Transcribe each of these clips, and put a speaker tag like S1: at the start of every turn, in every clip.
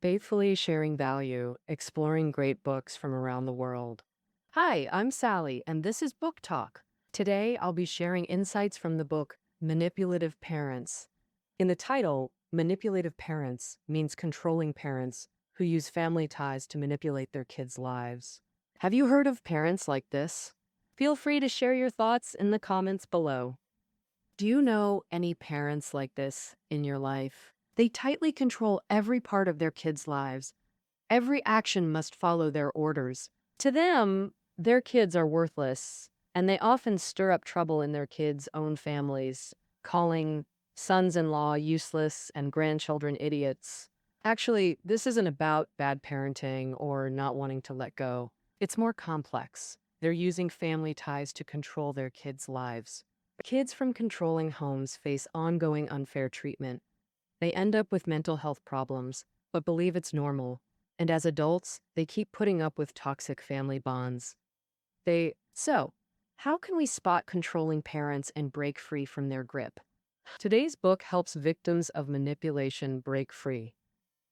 S1: Faithfully sharing value, exploring great books from around the world. Hi, I'm Sally, and this is Book Talk. Today, I'll be sharing insights from the book Manipulative Parents. In the title, Manipulative Parents means controlling parents who use family ties to manipulate their kids' lives. Have you heard of parents like this? Feel free to share your thoughts in the comments below. Do you know any parents like this in your life? They tightly control every part of their kids' lives. Every action must follow their orders. To them, their kids are worthless, and they often stir up trouble in their kids' own families, calling sons-in-law useless and grandchildren idiots. Actually, this isn't about bad parenting or not wanting to let go. It's more complex. They're using family ties to control their kids' lives. Kids from controlling homes face ongoing unfair treatment. They end up with mental health problems, but believe it's normal. And as adults, they keep putting up with toxic family bonds. So, how can we spot controlling parents and break free from their grip? Today's book helps victims of manipulation break free.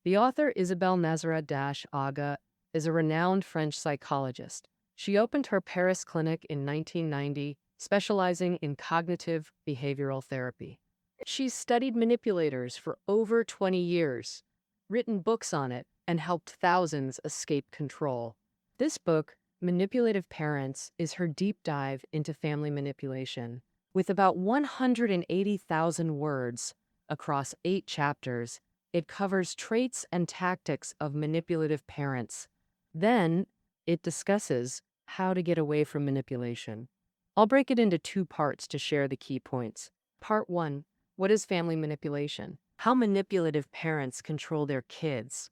S1: The author Isabelle Nazareth-Aga is a renowned French psychologist. She opened her Paris clinic in 1990, specializing in cognitive behavioral therapy. She's studied manipulators for over 20 years, written books on it, and helped thousands escape control. This book, Manipulative Parents, is her deep dive into family manipulation. With about 180,000 words across 8 chapters, it covers traits and tactics of manipulative parents. Then, it discusses how to get away from manipulation. I'll break it into 2 parts to share the key points. Part 1. What is family manipulation? How manipulative parents control their kids.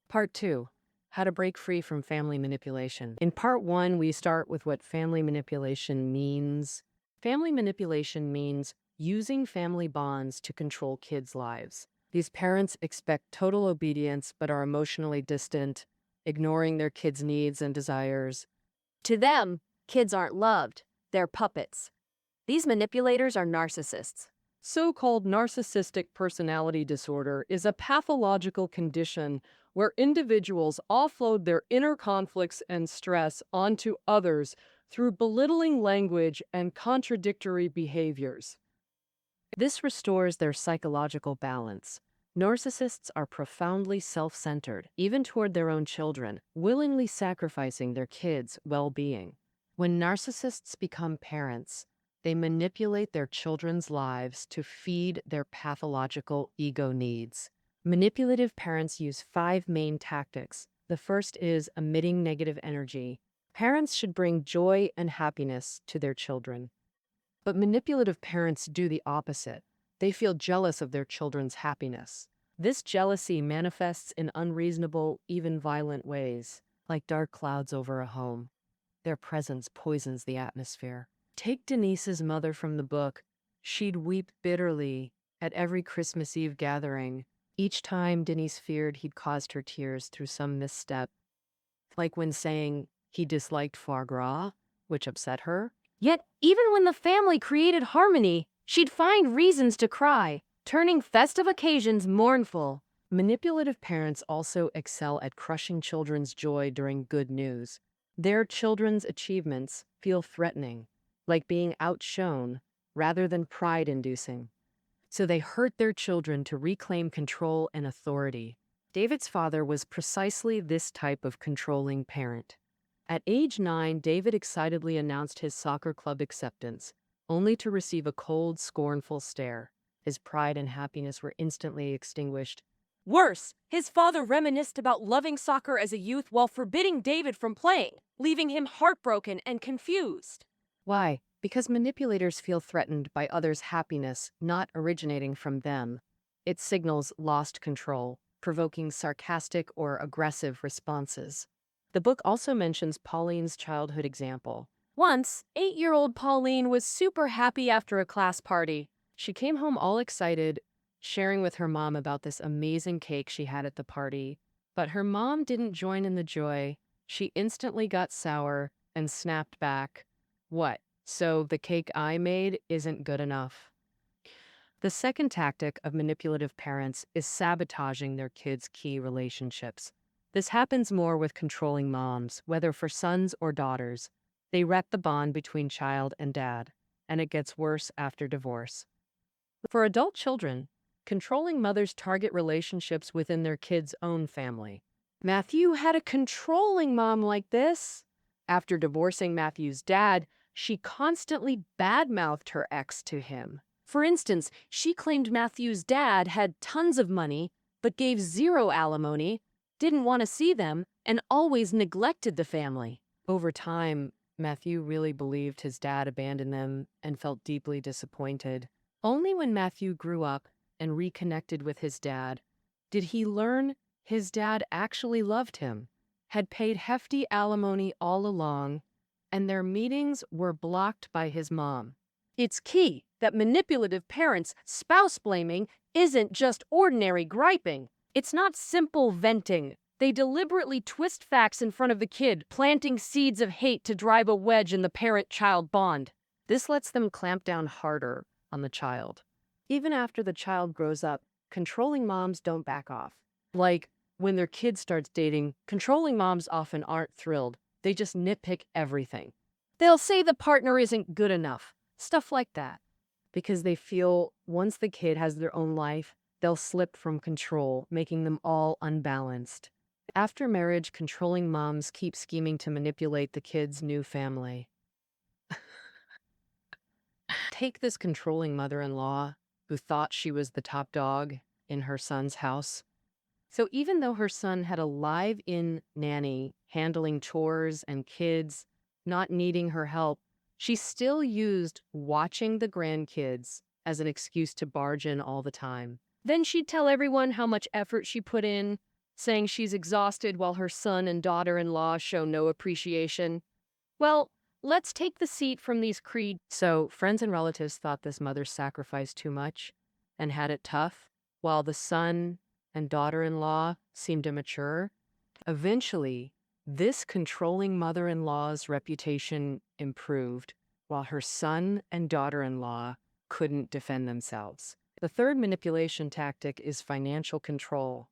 S1: Part 2. How to break free from family manipulation. In Part 1, we start with what family manipulation means. Family manipulation means using family bonds to control kids' lives. These parents expect total obedience but are emotionally distant, ignoring their kids' needs and desires.
S2: To them, kids aren't loved, they're puppets. These manipulators are narcissists.
S1: So-called narcissistic personality disorder is a pathological condition where individuals offload their inner conflicts and stress onto others through belittling language and contradictory behaviors. This restores their psychological balance. Narcissists are profoundly self-centered, even toward their own children, willingly sacrificing their kids' well-being. When narcissists become parents, they manipulate their children's lives to feed their pathological ego needs. Manipulative parents use 5 main tactics. The first is emitting negative energy. Parents should bring joy and happiness to their children. But manipulative parents do the opposite. They feel jealous of their children's happiness. This jealousy manifests in unreasonable, even violent ways, like dark clouds over a home. Their presence poisons the atmosphere. Take Denise's mother from the book. She'd weep bitterly at every Christmas Eve gathering. Each time Denise feared he'd caused her tears through some misstep, like when saying he disliked foie gras, which upset her.
S2: Yet, even when the family created harmony, she'd find reasons to cry, turning festive occasions mournful.
S1: Manipulative parents also excel at crushing children's joy during good news. Their children's achievements feel threatening, like being outshone rather than pride-inducing. So they hurt their children to reclaim control and authority. David's father was precisely this type of controlling parent. At age 9, David excitedly announced his soccer club acceptance, only to receive a cold, scornful stare. His pride and happiness were instantly extinguished.
S2: Worse, his father reminisced about loving soccer as a youth while forbidding David from playing, leaving him heartbroken and confused.
S1: Why? Because manipulators feel threatened by others' happiness not originating from them. It signals lost control, provoking sarcastic or aggressive responses. The book also mentions Pauline's childhood example.
S2: Once, 8-year-old Pauline was super happy after a class party.
S1: She came home all excited, sharing with her mom about this amazing cake she had at the party. But her mom didn't join in the joy. She instantly got sour and snapped back. What? So the cake I made isn't good enough? The second tactic of manipulative parents is sabotaging their kids' key relationships. This happens more with controlling moms, whether for sons or daughters. They wreck the bond between child and dad, and it gets worse after divorce. For adult children, controlling mothers target relationships within their kids' own family. Matthew had a controlling mom like this. After divorcing Matthew's dad, she constantly badmouthed her ex to him. For instance, she claimed Matthew's dad had tons of money, but gave zero alimony, didn't want to see them, and always neglected the family. Over time, Matthew really believed his dad abandoned them and felt deeply disappointed. Only when Matthew grew up and reconnected with his dad did he learn his dad actually loved him, had paid hefty alimony all along, and their meetings were blocked by his mom. It's key that manipulative parents' spouse blaming isn't just ordinary griping. It's not simple venting. They deliberately twist facts in front of the kid, planting seeds of hate to drive a wedge in the parent-child bond. This lets them clamp down harder on the child. Even after the child grows up, controlling moms don't back off. Like, when their kid starts dating, controlling moms often aren't thrilled. They just nitpick everything. They'll say the partner isn't good enough, stuff like that. Because they feel once the kid has their own life, they'll slip from control, making them all unbalanced. After marriage, controlling moms keep scheming to manipulate the kid's new family. Take this controlling mother-in-law who thought she was the top dog in her son's house. So even though her son had a live-in nanny handling chores and kids, not needing her help, she still used watching the grandkids as an excuse to barge in all the time. Then she'd tell everyone how much effort she put in, saying she's exhausted while her son and daughter-in-law show no appreciation. Well, let's take the seat from these creed. So friends and relatives thought this mother sacrificed too much and had it tough, while the son and daughter-in-law seemed immature. Eventually, this controlling mother-in-law's reputation improved, while her son and daughter-in-law couldn't defend themselves. The third manipulation tactic is financial control,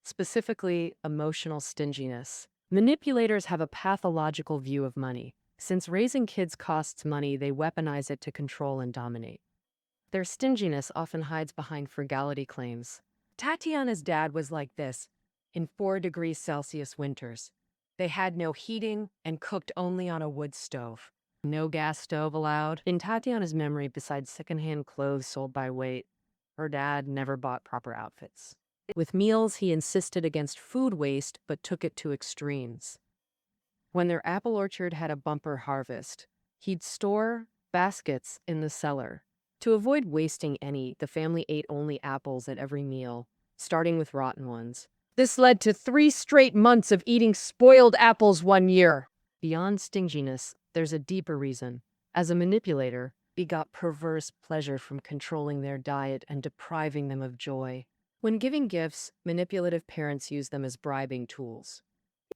S1: specifically emotional stinginess. Manipulators have a pathological view of money. Since raising kids costs money, they weaponize it to control and dominate. Their stinginess often hides behind frugality claims. Tatiana's dad was like this in 4 degrees Celsius winters. They had no heating and cooked only on a wood stove. No gas stove allowed. In Tatiana's memory, besides secondhand clothes sold by weight, her dad never bought proper outfits. With meals, he insisted against food waste but took it to extremes. When their apple orchard had a bumper harvest, he'd store baskets in the cellar. To avoid wasting any, the family ate only apples at every meal, starting with rotten ones. This led to 3 straight months of eating spoiled apples one year. Beyond stinginess, there's a deeper reason. As a manipulator, he got perverse pleasure from controlling their diet and depriving them of joy. When giving gifts, manipulative parents use them as bribing tools.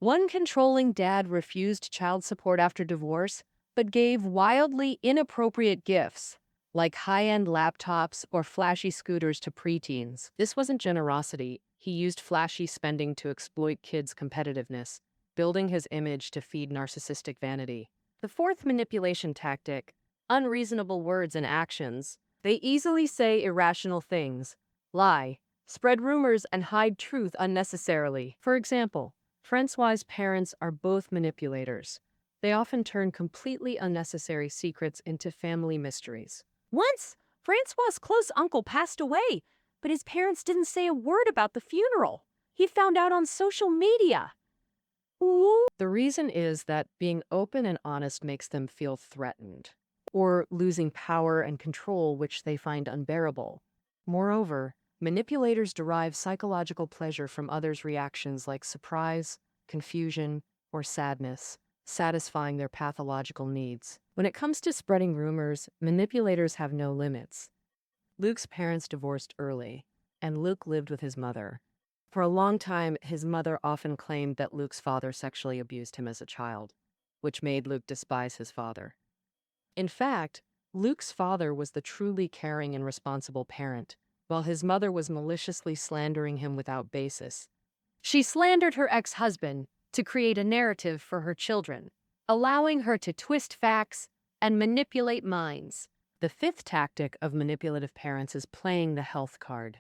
S1: One controlling dad refused child support after divorce, but gave wildly inappropriate gifts, like high-end laptops or flashy scooters to preteens. This wasn't generosity. He used flashy spending to exploit kids' competitiveness, building his image to feed narcissistic vanity. The fourth manipulation tactic, unreasonable words and actions. They easily say irrational things, lie, spread rumors, and hide truth unnecessarily. For example, Francois' parents are both manipulators. They often turn completely unnecessary secrets into family mysteries. Once, Francois' close uncle passed away, but his parents didn't say a word about the funeral. He found out on social media. Ooh. The reason is that being open and honest makes them feel threatened, or losing power and control, which they find unbearable. Moreover, manipulators derive psychological pleasure from others' reactions like surprise, confusion, or sadness, satisfying their pathological needs. When it comes to spreading rumors, manipulators have no limits. Luke's parents divorced early, and Luke lived with his mother. For a long time, his mother often claimed that Luke's father sexually abused him as a child, which made Luke despise his father. In fact, Luke's father was the truly caring and responsible parent, while his mother was maliciously slandering him without basis. She slandered her ex-husband to create a narrative for her children, allowing her to twist facts and manipulate minds. The fifth tactic of manipulative parents is playing the health card.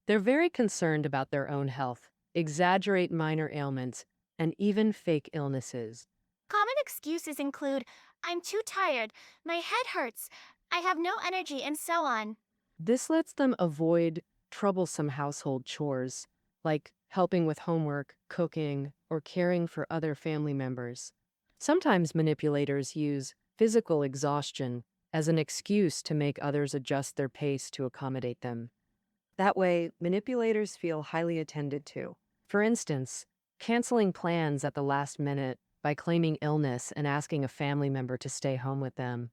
S1: They're very concerned about their own health, exaggerate minor ailments, and even fake illnesses.
S3: Common excuses include, I'm too tired, my head hurts, I have no energy, and so on.
S1: This lets them avoid troublesome household chores, like helping with homework, cooking, or caring for other family members. Sometimes manipulators use physical exhaustion as an excuse to make others adjust their pace to accommodate them. That way, manipulators feel highly attended to. For instance, canceling plans at the last minute by claiming illness and asking a family member to stay home with them.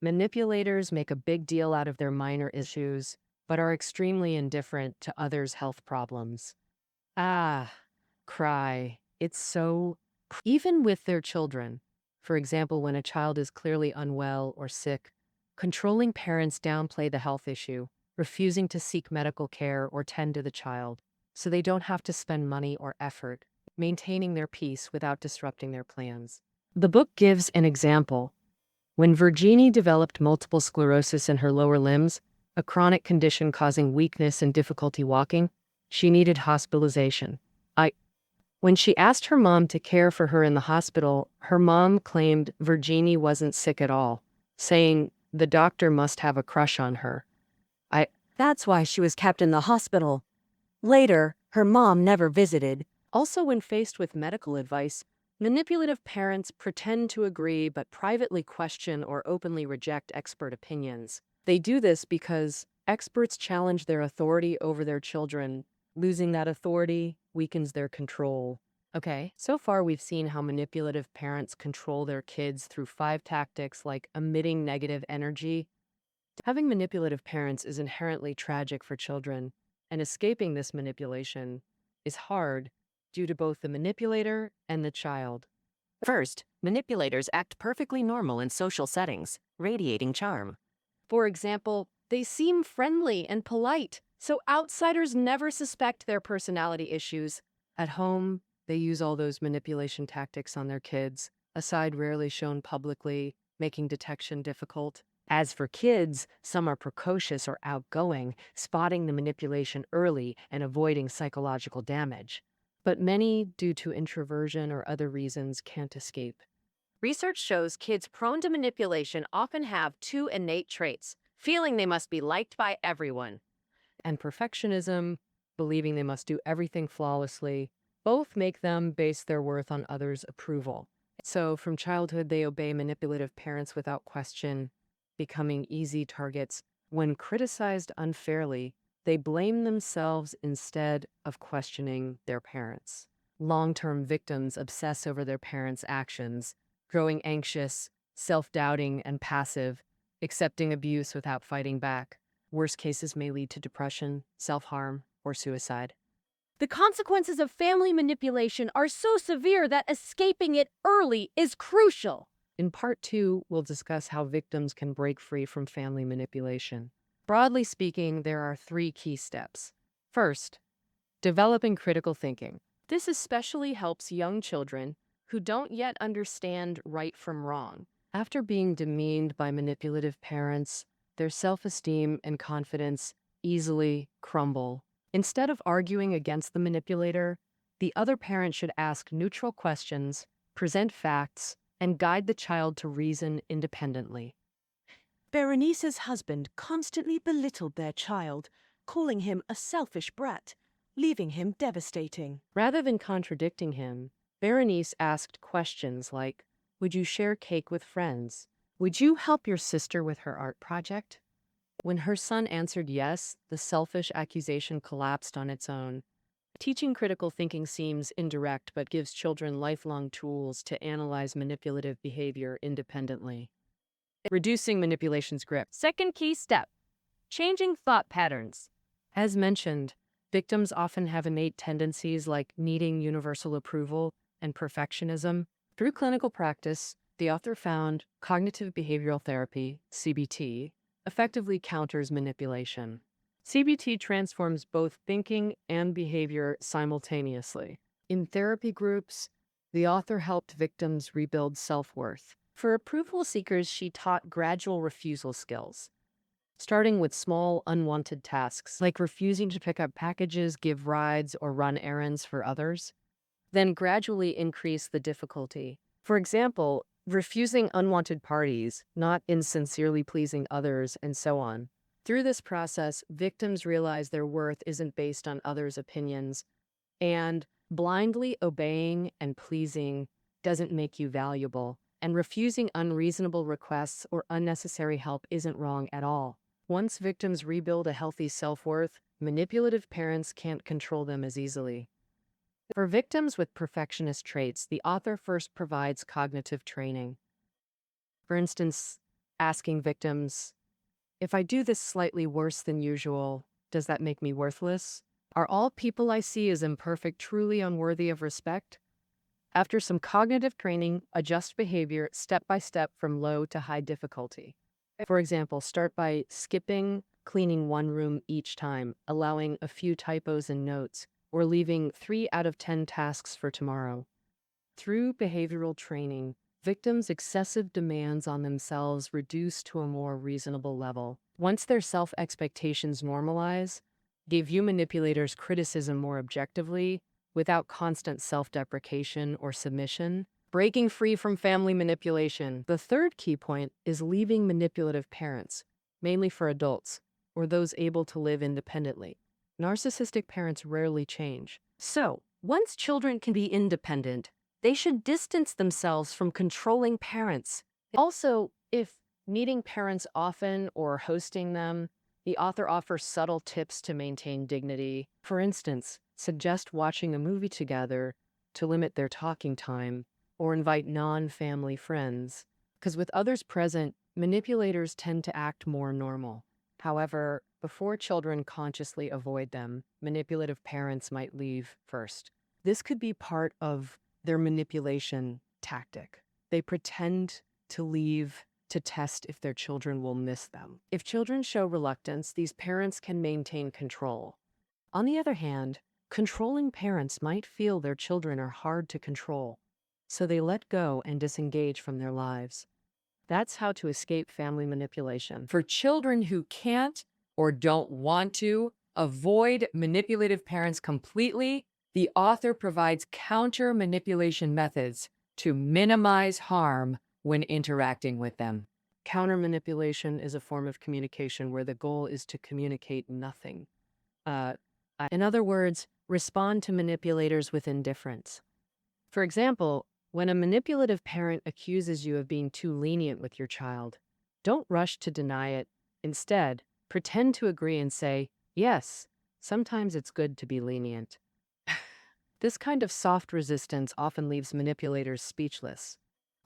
S1: Manipulators make a big deal out of their minor issues, but are extremely indifferent to others' health problems. Ah, cry. It's so. Even with their children. For example, when a child is clearly unwell or sick, controlling parents downplay the health issue, refusing to seek medical care or tend to the child, so they don't have to spend money or effort, maintaining their peace without disrupting their plans. The book gives an example. When Virginie developed multiple sclerosis in her lower limbs, a chronic condition causing weakness and difficulty walking, she needed hospitalization. When she asked her mom to care for her in the hospital, her mom claimed Virginie wasn't sick at all, saying the doctor must have a crush on her.
S2: That's why she was kept in the hospital. Later, her mom never visited.
S1: Also, when faced with medical advice, manipulative parents pretend to agree but privately question or openly reject expert opinions. They do this because experts challenge their authority over their children. Losing that authority weakens their control. Okay, so far we've seen how manipulative parents control their kids through 5 tactics like emitting negative energy. Having manipulative parents is inherently tragic for children, and escaping this manipulation is hard due to both the manipulator and the child.
S4: First, manipulators act perfectly normal in social settings, radiating charm.
S1: For example, they seem friendly and polite, so outsiders never suspect their personality issues. At home, they use all those manipulation tactics on their kids, a side rarely shown publicly, making detection difficult. As for kids, some are precocious or outgoing, spotting the manipulation early and avoiding psychological damage. But many, due to introversion or other reasons, can't escape.
S2: Research shows kids prone to manipulation often have 2 innate traits: feeling they must be liked by everyone.
S1: And perfectionism, believing they must do everything flawlessly, both make them base their worth on others' approval. So from childhood, they obey manipulative parents without question, becoming easy targets. When criticized unfairly, they blame themselves instead of questioning their parents. Long-term victims obsess over their parents' actions, growing anxious, self-doubting, and passive, accepting abuse without fighting back. Worst cases may lead to depression, self-harm, or suicide.
S2: The consequences of family manipulation are so severe that escaping it early is crucial.
S1: In Part 2, we'll discuss how victims can break free from family manipulation. Broadly speaking, there are 3 key steps. First, developing critical thinking. This especially helps young children who don't yet understand right from wrong. After being demeaned by manipulative parents, their self-esteem and confidence easily crumble. Instead of arguing against the manipulator, the other parent should ask neutral questions, present facts, and guide the child to reason independently.
S5: Berenice's husband constantly belittled their child, calling him a selfish brat, leaving him devastating.
S1: Rather than contradicting him, Berenice asked questions like, would you share cake with friends? Would you help your sister with her art project? When her son answered yes, the selfish accusation collapsed on its own. Teaching critical thinking seems indirect but gives children lifelong tools to analyze manipulative behavior independently. Reducing manipulation's grip.
S2: Second key step: changing thought patterns.
S1: As mentioned, victims often have innate tendencies like needing universal approval and perfectionism. Through clinical practice, the author found cognitive behavioral therapy, CBT, effectively counters manipulation. CBT transforms both thinking and behavior simultaneously. In therapy groups, the author helped victims rebuild self-worth. For approval seekers, she taught gradual refusal skills, starting with small, unwanted tasks like refusing to pick up packages, give rides, or run errands for others, then gradually increase the difficulty. For example, refusing unwanted parties, not insincerely pleasing others, and so on. Through this process, victims realize their worth isn't based on others' opinions, and blindly obeying and pleasing doesn't make you valuable, and refusing unreasonable requests or unnecessary help isn't wrong at all. Once victims rebuild a healthy self-worth, manipulative parents can't control them as easily. For victims with perfectionist traits, the author first provides cognitive training. For instance, asking victims, if I do this slightly worse than usual, does that make me worthless? Are all people I see as imperfect truly unworthy of respect? After some cognitive training, adjust behavior step by step from low to high difficulty. For example, start by skipping cleaning one room each time, allowing a few typos in notes, or leaving 3 out of 10 tasks for tomorrow. Through behavioral training, victims' excessive demands on themselves reduce to a more reasonable level. Once their self-expectations normalize, they view manipulators' criticism more objectively, without constant self-deprecation or submission. Breaking free from family manipulation. The third key point is leaving manipulative parents, mainly for adults, or those able to live independently. Narcissistic parents rarely change. So, once children can be independent, they should distance themselves from controlling parents. Also, if meeting parents often or hosting them, the author offers subtle tips to maintain dignity. For instance, suggest watching a movie together to limit their talking time, or invite non-family friends. Because with others present, manipulators tend to act more normal. However, before children consciously avoid them, manipulative parents might leave first. This could be part of their manipulation tactic. They pretend to leave to test if their children will miss them. If children show reluctance, these parents can maintain control. On the other hand, controlling parents might feel their children are hard to control, so they let go and disengage from their lives. That's how to escape family manipulation. For children who can't or don't want to avoid manipulative parents completely, the author provides counter manipulation methods to minimize harm when interacting with them. Counter manipulation is a form of communication where the goal is to communicate nothing. In other words, respond to manipulators with indifference. For example, when a manipulative parent accuses you of being too lenient with your child, don't rush to deny it. Instead, pretend to agree and say, yes, sometimes it's good to be lenient. This kind of soft resistance often leaves manipulators speechless.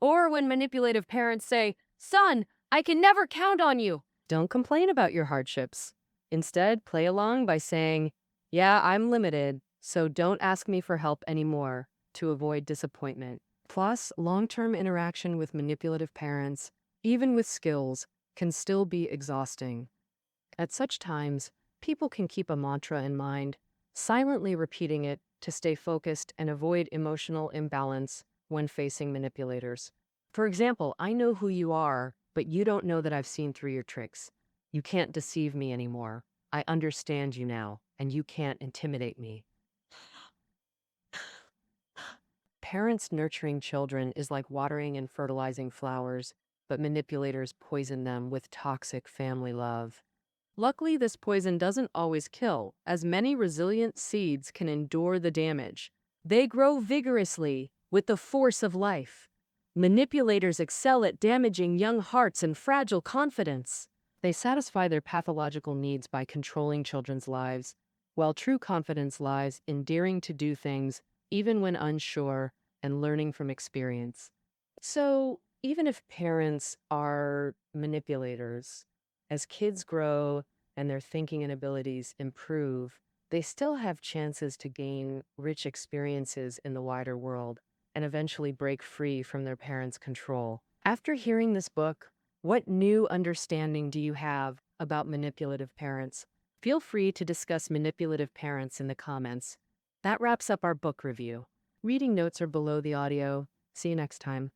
S2: Or when manipulative parents say, son, I can never count on you.
S1: Don't complain about your hardships. Instead, play along by saying, yeah, I'm limited, so don't ask me for help anymore, to avoid disappointment. Plus, long-term interaction with manipulative parents, even with skills, can still be exhausting. At such times, people can keep a mantra in mind, silently repeating it to stay focused and avoid emotional imbalance when facing manipulators. For example, I know who you are, but you don't know that I've seen through your tricks. You can't deceive me anymore. I understand you now, and you can't intimidate me. Parents nurturing children is like watering and fertilizing flowers, but manipulators poison them with toxic family love. Luckily, this poison doesn't always kill, as many resilient seeds can endure the damage. They grow vigorously with the force of life. Manipulators excel at damaging young hearts and fragile confidence. They satisfy their pathological needs by controlling children's lives, while true confidence lies in daring to do things, even when unsure, and learning from experience. So, even if parents are manipulators, as kids grow and their thinking and abilities improve, they still have chances to gain rich experiences in the wider world. and eventually break free from their parents' control. After hearing this book, what new understanding do you have about manipulative parents? Feel free to discuss manipulative parents in the comments. That wraps up our book review. Reading notes are below the audio. See you next time.